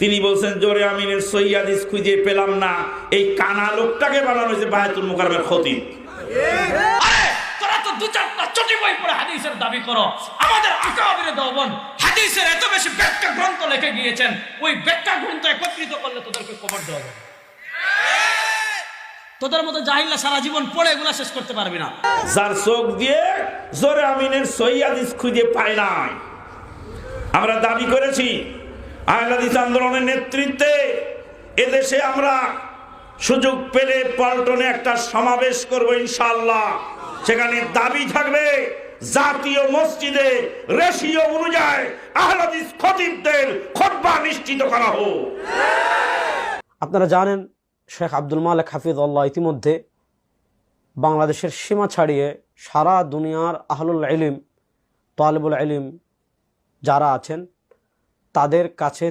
তিনি বলছেন জোরে আমিনের সহিহ হাদিস খুঁজে পেলাম না, এই কানা লোকটাকে বানানো হয়েছে বায়তুল মুকাররমের খতিব। আরে তোরা তো দু চারটা চটি বই পড়ে হাদিসের দাবি করো, আমাদের আকাবিরে দেওবন্দ হাদিসের এত বেশি ব্যাখ্যা গ্রন্থ লিখে গিয়েছেন, ওই ব্যাখ্যা গ্রন্থ একত্রিত করলে তোদেরকে কবর দেওয়া যাবে। তোদের মতো জাহিল্লা সারা জীবন পড়ে এগুলা শেষ করতে পারবি না। যার চোখ দিয়ে জোরে আমিনের সহিহ হাদিস খুঁজে পায় নাই। আমরা দাবি করেছি আহলে হাদিস আন্দোলনের নেতৃত্বে এদেশে আমরা সুযোগ পেলে পল্টনে একটা সমাবেশ করব ইনশাআল্লাহ। সেখানে দাবি থাকবে জাতীয় মসজিদে রেশিও অনুযায়ী আহলে হাদিস খতিবদের খুতবা নিশ্চিত করা হোক। আপনারা জানেন শেখ আব্দুল মালেক হাফিজুল্লাহ ইতিমধ্যে বাংলাদেশের সীমা ছাড়িয়ে সারা দুনিয়ার আহলুল ইলম তালিবুল ইলম যারা আছেন তাদের কাছে